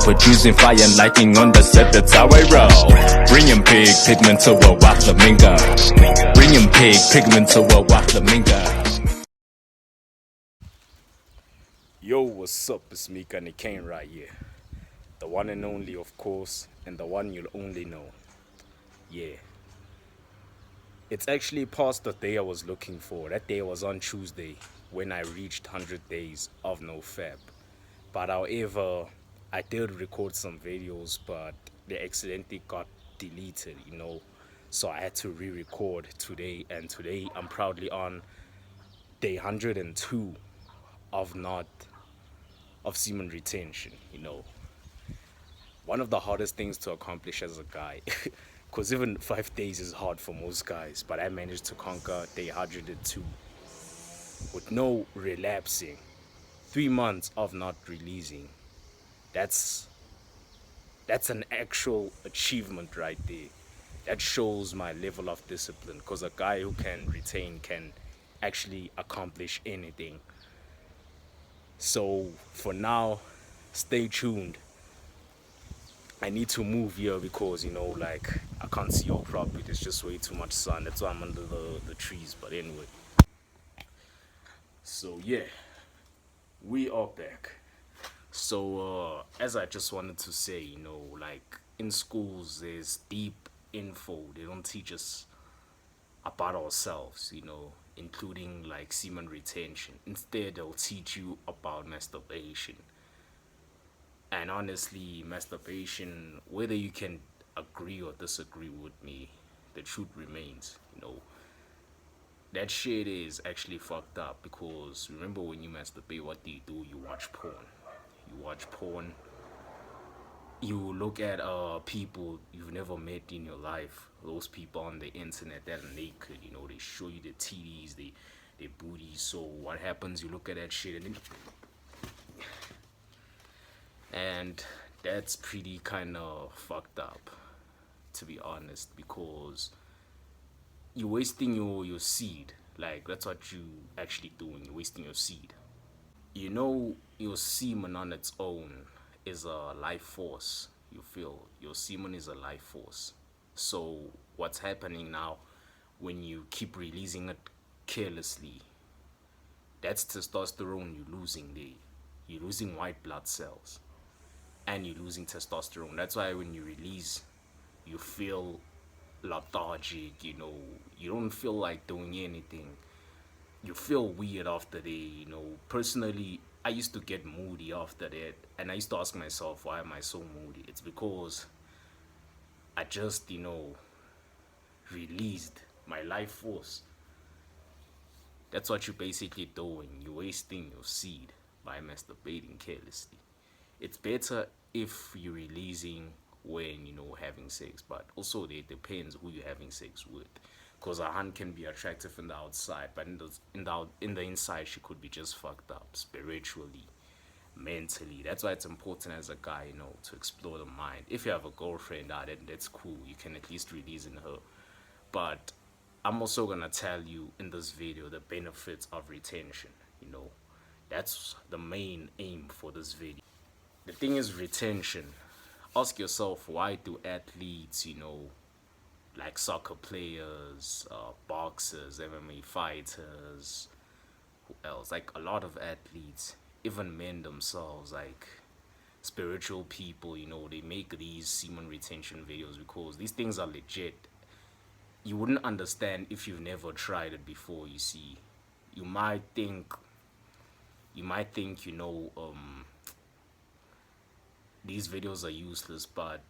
producing fire and lightning on the set, that's how I roll. Bringing big pigment to a white flamingo. Bringing big pigment to a white flamingo. Yo, what's up? It's me, Gunny Kane right here. The one and only, of course, and the one you'll only know. Yeah. It's actually past the day I was looking for. That day was on Tuesday when I reached 100 days of NoFap. But however, I did record some videos, but they accidentally got deleted, So I had to re-record today, and today I'm proudly on day 102 of semen retention, One of the hardest things to accomplish as a guy, because even 5 days is hard for most guys, but I managed to conquer day 102 with no relapsing. 3 months of not releasing. That's an actual achievement right there. That shows my level of discipline, because a guy who can retain can actually accomplish anything. So for now, stay tuned. I need to move here because, I can't see all properly. There's just way too much sun. That's why I'm under the trees. But anyway. So, yeah. We are back. So, as I just wanted to say, in schools, there's deep info. They don't teach us about ourselves, including, semen retention. Instead, they'll teach you about masturbation. And honestly, masturbation, whether you can agree or disagree with me, the truth remains, That shit is actually fucked up, because remember, when you masturbate, what do? You watch porn. You watch porn. You look at people you've never met in your life. Those people on the internet that are naked, they show you their titties, their booties. So what happens? You look at that shit and that's pretty kind of fucked up, to be honest, because you're wasting your seed. That's what you actually doing. You're wasting your seed. Your semen on its own is a life force. You feel your semen is a life force. So what's happening now, when you keep releasing it carelessly, that's testosterone you're losing there. You're losing white blood cells. And you're losing testosterone. That's why when you release, you feel lethargic, you don't feel like doing anything. You feel weird after that, Personally, I used to get moody after that, and I used to ask myself, why am I so moody? It's because I just, released my life force. That's what you're basically doing. You're wasting your seed by masturbating carelessly. It's better if you're releasing when, having sex, but also it depends who you're having sex with. Because a hand can be attractive in the outside, but in the inside, she could be just fucked up spiritually, mentally. That's why it's important as a guy, to explore the mind. If you have a girlfriend, then that's cool. You can at least release in her. But I'm also gonna tell you in this video the benefits of retention. That's the main aim for this video. The thing is retention. Ask yourself, why do athletes, like soccer players, boxers, MMA fighters, who else? Like a lot of athletes, even men themselves, like spiritual people, they make these semen retention videos because these things are legit. You wouldn't understand if you've never tried it before, you see. You might think, these videos are useless, but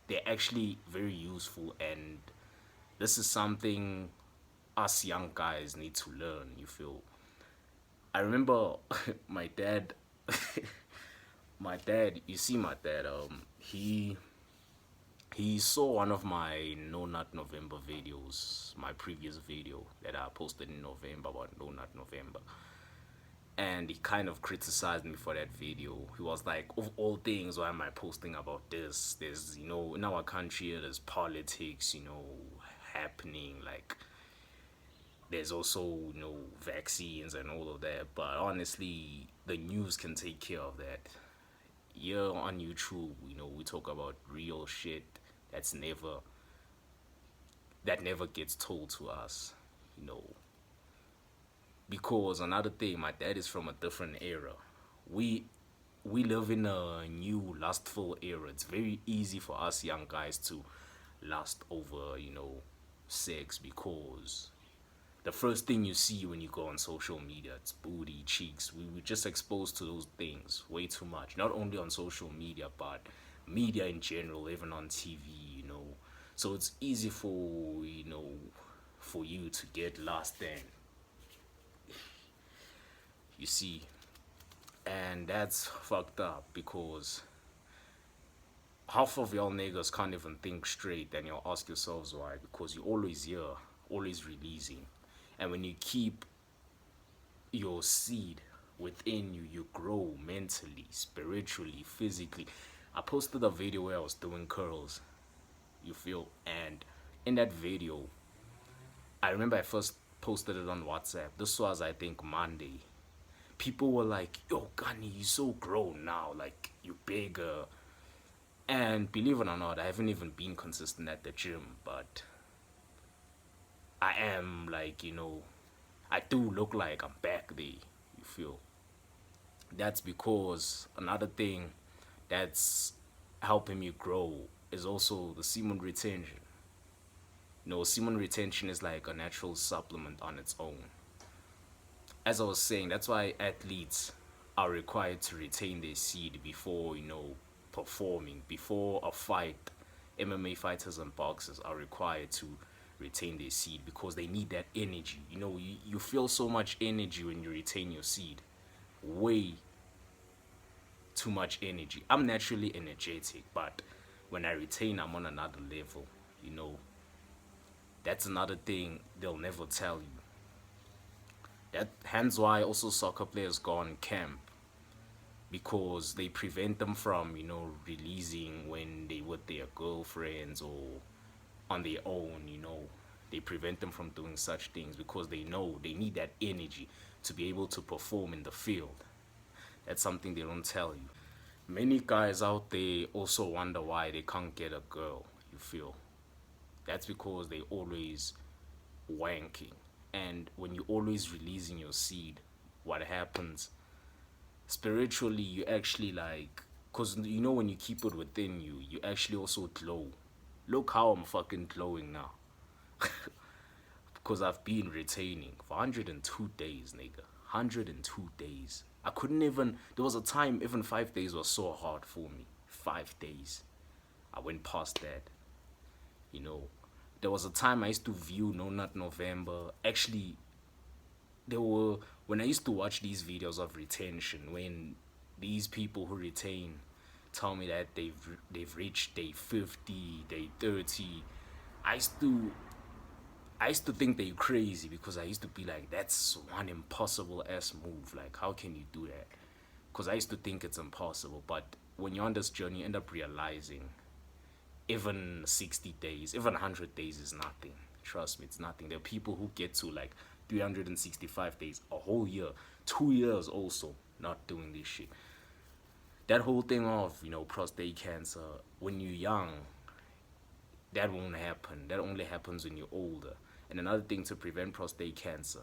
they're actually very useful, and this is something us young guys need to learn, you feel. I remember my dad, he saw one of my No Nut November videos, my previous video that I posted in November about No Nut November. And he kind of criticized me for that video. He was like, of all things, why am I posting about this? There's, in our country, there's politics, happening. Like, there's also, vaccines and all of that. But honestly, the news can take care of that. here on YouTube, we talk about real shit that's never gets told to us, you know. Because another thing, my dad is from a different era. We live in a new lustful era. It's very easy for us young guys to lust over, sex, because the first thing you see when you go on social media, it's booty, cheeks. We're just exposed to those things way too much. Not only on social media, but media in general, even on TV. So it's easy for you to get lost in. You see, and that's fucked up because half of y'all niggas can't even think straight, and you'll ask yourselves why. Because you're always here, always releasing. And when you keep your seed within you, you grow mentally, spiritually, physically. I posted a video where I was doing curls, you feel, and in that video, I remember I first posted it on WhatsApp. This was, I think, Monday. People were like, yo, Gunny, you're so grown now, like, you bigger. And believe it or not, I haven't even been consistent at the gym, but I am, like, I do look like I'm back there, you feel. That's because another thing that's helping me grow is also the semen retention. Semen retention is like a natural supplement on its own. As I was saying, that's why athletes are required to retain their seed before, performing. Before a fight, MMA fighters and boxers are required to retain their seed because they need that energy. You feel so much energy when you retain your seed. Way too much energy. I'm naturally energetic, but when I retain, I'm on another level. That's another thing they'll never tell you. Hence why also soccer players go on camp, because they prevent them from, releasing when they with their girlfriends or on their own. They prevent them from doing such things because they know they need that energy to be able to perform in the field. That's something they don't tell you. Many guys out there also wonder why they can't get a girl, you feel. That's because they always wanking. And when you're always releasing your seed, what happens? Spiritually, you actually because when you keep it within you, you actually also glow. Look how I'm fucking glowing now. Because I've been retaining for 102 days, nigga. 102 days. I couldn't even, there was a time even 5 days was so hard for me. 5 days. I went past that. There was a time I used to view No Nut November. Actually, when I used to watch these videos of retention, when these people who retain tell me that they've reached day 50, day 30, I used to think they're crazy, because I used to be like, that's one impossible ass move. Like, how can you do that? Because I used to think it's impossible. But when you're on this journey, you end up realizing even 60 days, even 100 days is nothing. Trust me, it's nothing. There are people who get to like 365 days, a whole year, 2 years also not doing this shit. That whole thing of, prostate cancer, when you're young, that won't happen. That only happens when you're older. And another thing to prevent prostate cancer,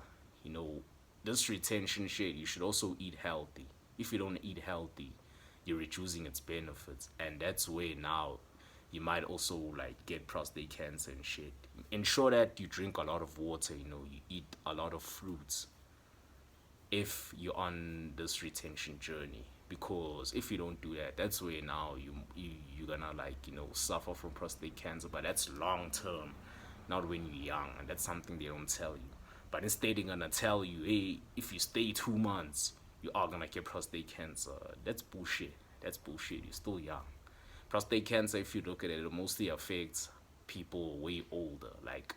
this retention shit, you should also eat healthy. If you don't eat healthy, you're reducing its benefits. And that's where now you might also get prostate cancer and shit. Ensure that you drink a lot of water, you eat a lot of fruits if you're on this retention journey. Because if you don't do that, that's where now you're gonna suffer from prostate cancer. But that's long term, not when you're young, and that's something they don't tell you. But instead they're gonna tell you, hey, if you stay 2 months, you are gonna get prostate cancer. That's bullshit. You're still young. Prostate cancer, if you look at it, it mostly affects people way older, like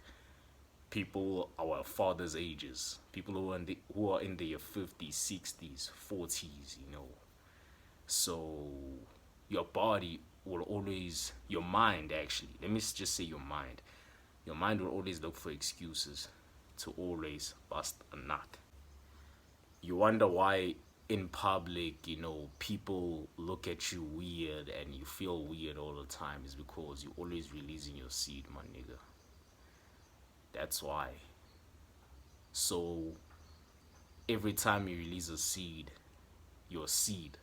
people our fathers' ages, people who are in their 50s, 60s, 40s. So your body will always, your mind actually, let me just say your mind will always look for excuses to always bust a nut. You wonder why in public, you know, people look at you weird and you feel weird all the time is because you're always releasing your seed, my nigga. That's why. So every time you release a seed, your seed,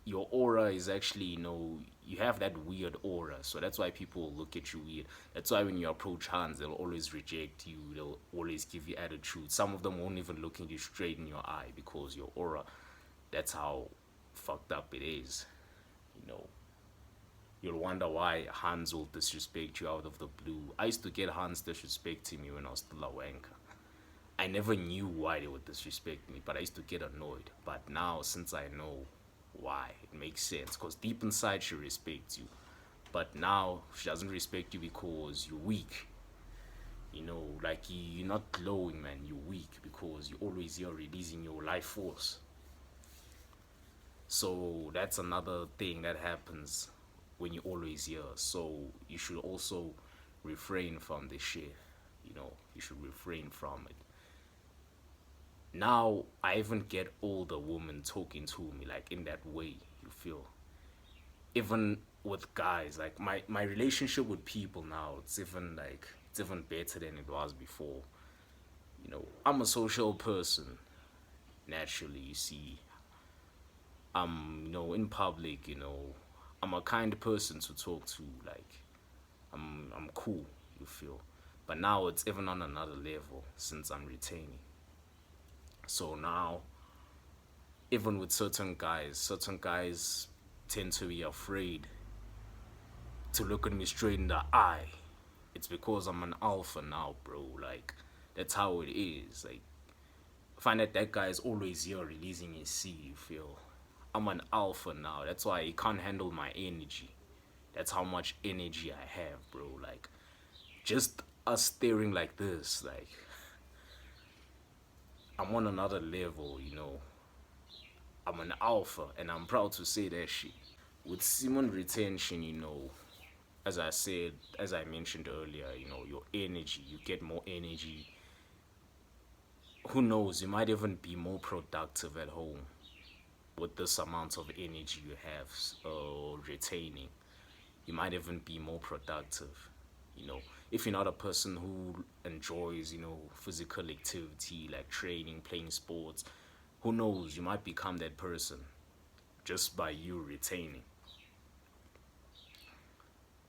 your aura is actually, you know, you have that weird aura. So that's why people look at you weird. That's why when you approach hands, they'll always reject you. They'll always give you attitude. Some of them won't even look at you straight in your eye because your aura, that's how fucked up it is. You know, you'll wonder why Hans will disrespect you out of the blue. I used to get Hans disrespecting me when I was still a wanker. I never knew why they would disrespect me, but I used to get annoyed. But now, since I know why, it makes sense. Because deep inside, she respects you. But now, she doesn't respect you because you're weak. You know, like you're not glowing, man. You're weak because you're always here releasing your life force. So that's another thing that happens when you're always here. So you should also refrain from this shit. You know, you should refrain from it. Now I even get older women talking to me like in that way, you feel. Even with guys, like my relationship with people now, it's even better than it was before. You know, I'm a social person. Naturally, you see. You know, in public, you know, I'm a kind person to talk to, like I'm cool, you feel. But now it's even on another level since I'm retaining. So now, even with certain guys tend to be afraid to look at me straight in the eye. It's because I'm an alpha now, bro. Like, that's how it is. Like, I find that guy is always here releasing his seed, you feel. I'm an alpha now. That's why he can't handle my energy. That's how much energy I have, bro. Like, just us staring like this, like, I'm on another level, you know. I'm an alpha, and I'm proud to say that shit. With Simon retention, you know, as I mentioned earlier, you know, your energy, you get more energy. Who knows, you might even be more productive at home with this amount of energy you have retaining. You might even be more productive. You know, if you're not a person who enjoys, you know, physical activity like training, playing sports, who knows, you might become that person just by you retaining.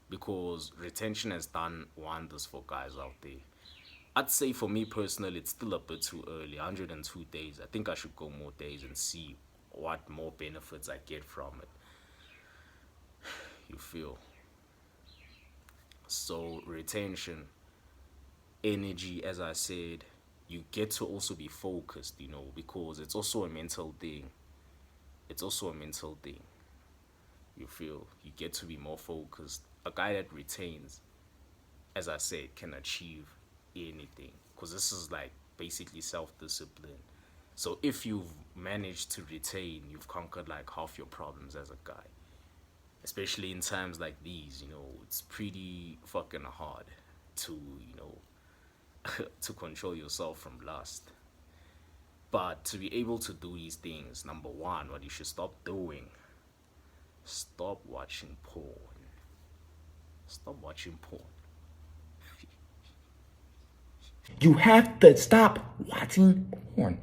Because retention has done wonders for guys out there. I'd say for me personally, it's still a bit too early. 102 days. I think I should go more days and see what more benefits I get from it. You feel? So retention, energy, as I said, you get to also be focused, you know, because it's also a mental thing. It's also a mental thing. You feel? You get to be more focused. A guy that retains, as I said, can achieve anything. Because this is like basically self-discipline. So if you've managed to retain, you've conquered like half your problems as a guy. Especially in times like these, you know, it's pretty fucking hard to, you know, to control yourself from lust. But to be able to do these things, number one, what you should stop doing, stop watching porn. Stop watching porn. You have to stop watching porn.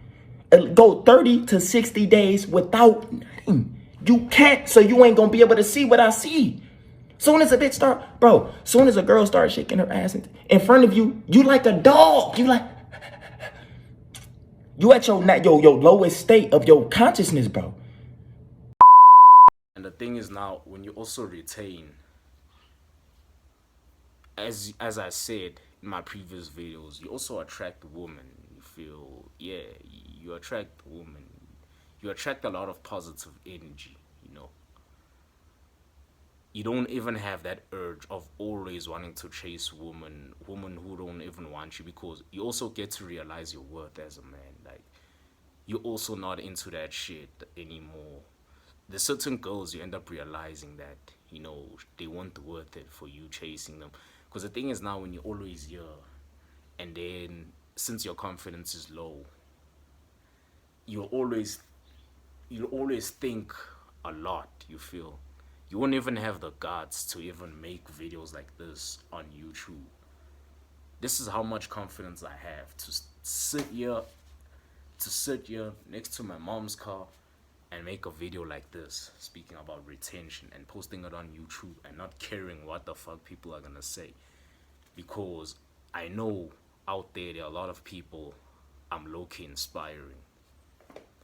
Go 30 to 60 days without nothing. You can't, so you ain't gonna be able to see what I see. Soon as a bitch start, bro, soon as a girl starts shaking her ass in front of you, you like a dog. You like, you at your lowest state of your consciousness, bro. And the thing is now, when you also retain, as I said in my previous videos, you also attract women. You feel, yeah, you attract women. You attract a lot of positive energy, you know. You don't even have that urge of always wanting to chase women who don't even want you, because you also get to realize your worth as a man. Like, you're also not into that shit anymore. There's certain girls you end up realizing that, you know, they weren't worth it for you chasing them. Because the thing is now, when you're always here, and then since your confidence is low, you'll always think a lot, you feel. You won't even have the guts to even make videos like this on YouTube. This is how much confidence I have to sit here next to my mom's car and make a video like this, speaking about retention and posting it on YouTube and not caring what the fuck people are gonna say. Because I know out there are a lot of people I'm low-key inspiring.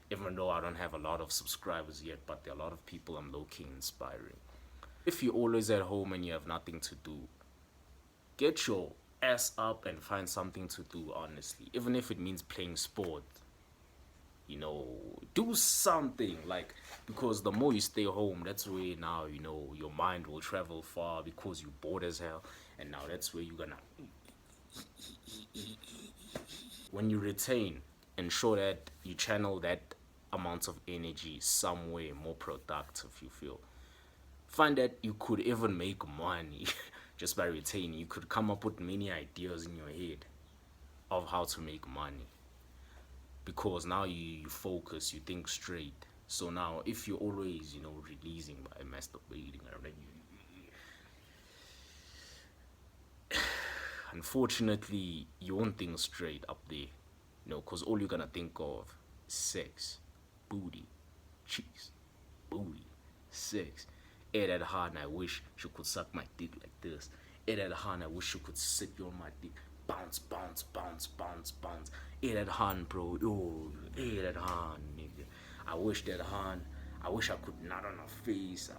Even though I don't have a lot of subscribers yet, but there are a lot of people I'm low-key inspiring. If you're always at home and you have nothing to do, get your ass up and find something to do, honestly. Even if it means playing sport. You know, do something, like, because the more you stay home, that's where now, you know, your mind will travel far because you're bored as hell. And now that's where you're gonna, when you retain, ensure that you channel that amount of energy somewhere more productive, you feel. Find that you could even make money just by retaining. You could come up with many ideas in your head of how to make money. Because now you focus, you think straight. So now if you're always, you know, releasing by masturbating, unfortunately you won't think straight up there, you know, because all you're gonna think of is sex, booty, cheeks, booty, sex. Hey, that hard and I wish she could suck my dick like this. Hey, that hard and I wish she could sit you on my dick. Bounce, bounce, bounce, bounce, bounce. Hey, that hand, bro. Yo, hey, that hand, nigga. I wish that hand. I wish I could nut on her face.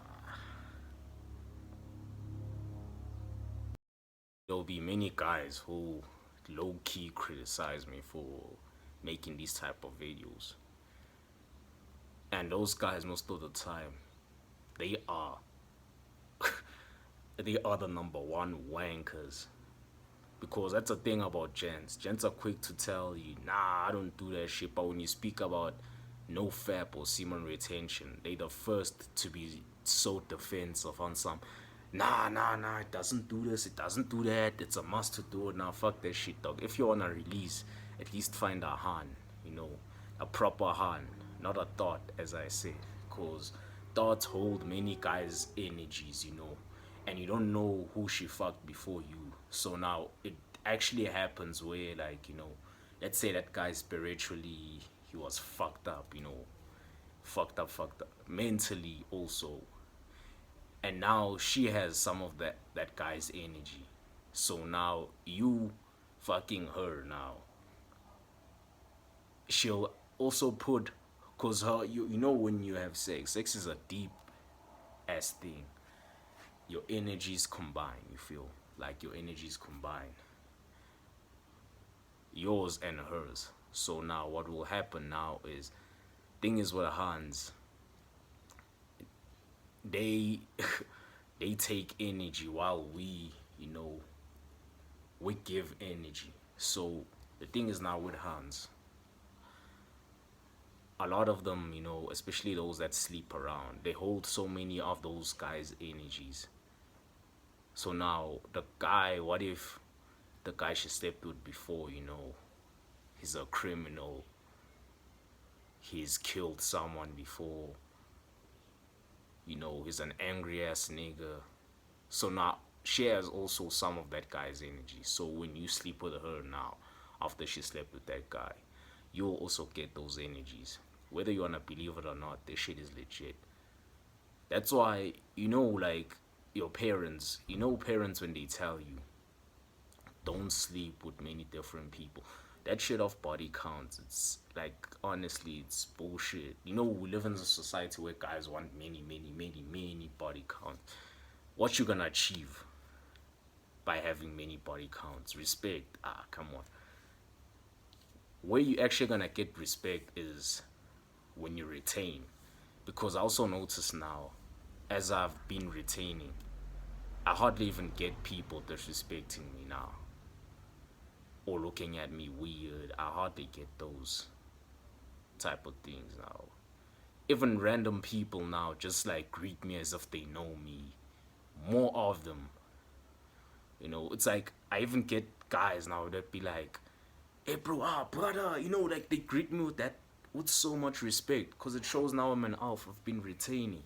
There'll be many guys who low-key criticize me for making these type of videos. And those guys, most of the time, they are they are the number one wankers. Because that's the thing about gents. Gents are quick to tell you, nah, I don't do that shit. But when you speak about NoFap or semen retention, they the first to be so defensive on some, nah, it doesn't do this, it doesn't do that, it's a must to do it. Now, fuck that shit, dog. If you wanna release, at least find a hand, you know, a proper hand, not a thought, as I say. Because thoughts hold many guys' energies, you know, and you don't know who she fucked before you. So now it actually happens where, like, you know, let's say that guy spiritually, he was fucked up, you know, fucked up mentally also, and now she has some of that guy's energy. So now you fucking her, now she'll also put, because her, you know, when you have sex is a deep ass thing. Your energies combine, you feel like your energies combine, yours and hers. So now what will happen now is, thing is with hands, they they take energy while we, you know, we give energy. So the thing is now with hands, a lot of them, you know, especially those that sleep around, they hold so many of those guys' energies. So now the guy, what if the guy she slept with before, you know, he's a criminal, he's killed someone before, you know, he's an angry ass nigga. So now she has also some of that guy's energy. So when you sleep with her now, after she slept with that guy, you'll also get those energies. Whether you wanna believe it or not, this shit is legit. That's why, you know, like, your parents, you know, parents, when they tell you don't sleep with many different people, that shit of body counts, it's like, honestly, it's bullshit. You know, we live in a society where guys want many body counts. What you gonna achieve by having many body counts? Respect? Come on. Where you actually gonna get respect is when you retain. Because I also notice now, as I've been retaining, I hardly even get people disrespecting me now or looking at me weird. I hardly get those type of things now. Even random people now just like greet me as if they know me. More of them, you know. It's like I even get guys now that be like, hey bro, brother, you know, like they greet me with that with so much respect, because it shows now I'm an alpha. I've been retaining.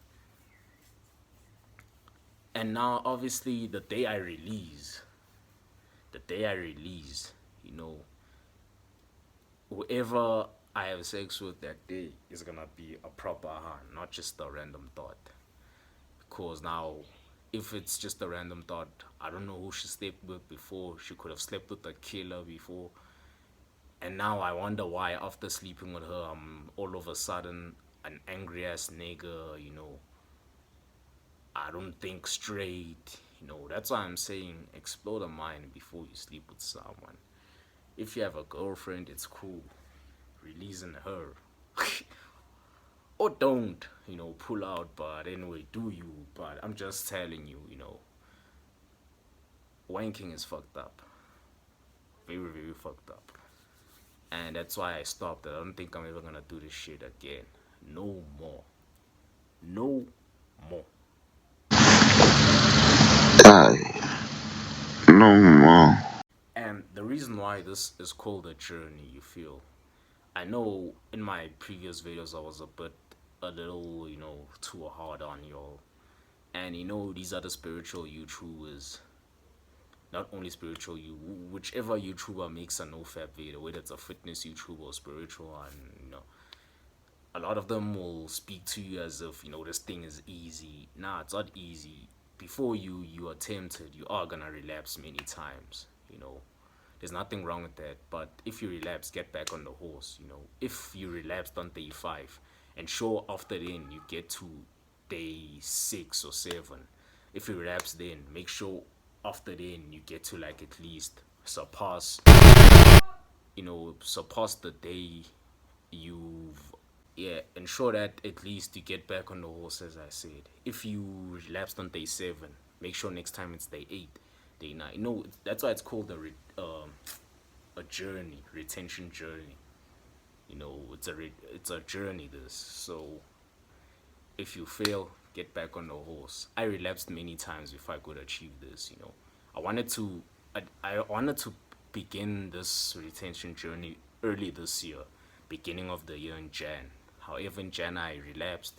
And now, obviously, the day I release, you know, whoever I have sex with that day is gonna be a proper hand, not just a random thought. Because now, if it's just a random thought, I don't know who she slept with before. She could have slept with a killer before. And now I wonder why after sleeping with her, I'm all of a sudden an angry ass nigga, you know. I don't think straight, you know. That's why I'm saying explore the mind before you sleep with someone. If you have a girlfriend, it's cool. Releasing her. Or don't, you know, pull out, but anyway, do you. But I'm just telling you, you know, wanking is fucked up. Very, very fucked up. And that's why I stopped. I don't think I'm ever gonna do this shit again. No more. No more. No more. And the reason why this is called a journey, you feel, I know in my previous videos I was a little, you know, too hard on y'all. And you know, these are the spiritual YouTubers. Not only spiritual, whichever YouTuber makes a NoFap video, whether it's a fitness YouTuber or spiritual one, you know, a lot of them will speak to you as if, you know, this thing is easy. Nah, it's not easy. Before you are tempted, you are gonna relapse many times, you know. There's nothing wrong with that, but if you relapse, get back on the horse, you know. If you relapsed on day 5, and sure after then you get to day 6 or 7, if you relapse then, make sure after then you get to like at least surpass the day ensure that at least you get back on the horse. As I said, if you relapsed on day 7, make sure next time it's day 8, day 9. No, that's why it's called a journey, retention journey. You know, it's a journey, this. So if you fail, get back on the horse. I relapsed many times if I could achieve this, you know. I wanted to begin this retention journey early this year, beginning of the year in Jan. However, in Jan I relapsed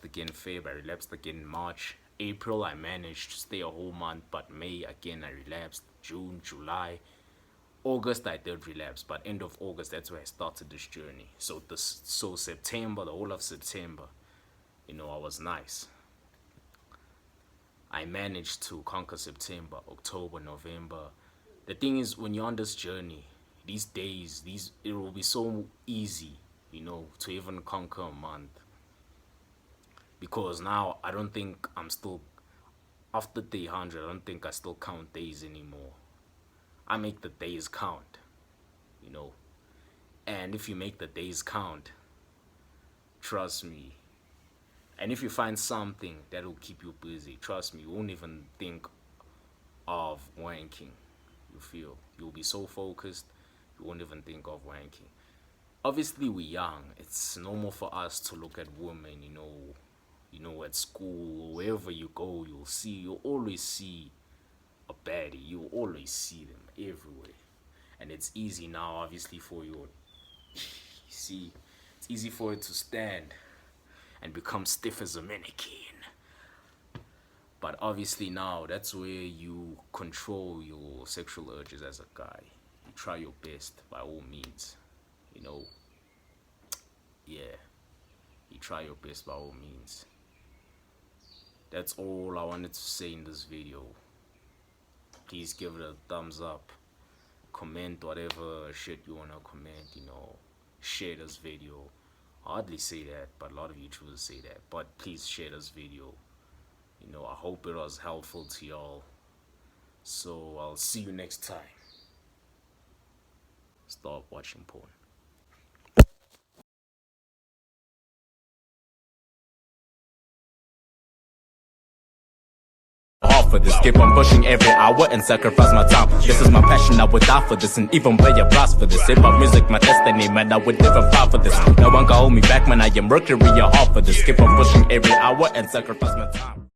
again in Feb, I relapsed again in March. April I managed to stay a whole month, but May again I relapsed. June, July, August I did relapse, but end of August, that's where I started this journey. So September, the whole of September, you know, I was nice. I managed to conquer September, October, November. The thing is, when you're on this journey, these days, it will be so easy, you know, to even conquer a month. Because now, I don't think I'm still, after day 100, I don't think I still count days anymore. I make the days count, you know. And if you make the days count, trust me, and if you find something that will keep you busy, trust me, you won't even think of wanking. You feel, you'll be so focused, you won't even think of wanking. Obviously, we're young. It's normal for us to look at women, you know, at school, wherever you go, you'll always see a baddie. You'll always see them everywhere. And it's easy now, obviously, for you. See, it's easy for it to stand and become stiff as a mannequin. But obviously now, that's where you control your sexual urges as a guy. You try your best by all means, you know. Yeah, you try your best by all means. That's all I wanted to say in this video. Please give it a thumbs up, comment whatever shit you wanna comment, you know, share this video. I hardly say that, but a lot of YouTubers say that. But please share this video. You know, I hope it was helpful to y'all. So I'll see you next time. Stop watching porn. For this, keep on pushing every hour and sacrifice my time. This is my passion, I would die for this and even play a price for this. Hip hop music, my destiny, man, I would never fight for this. No one can hold me back, man, I am Mercury, you're off for this. Keep on pushing every hour and sacrifice my time.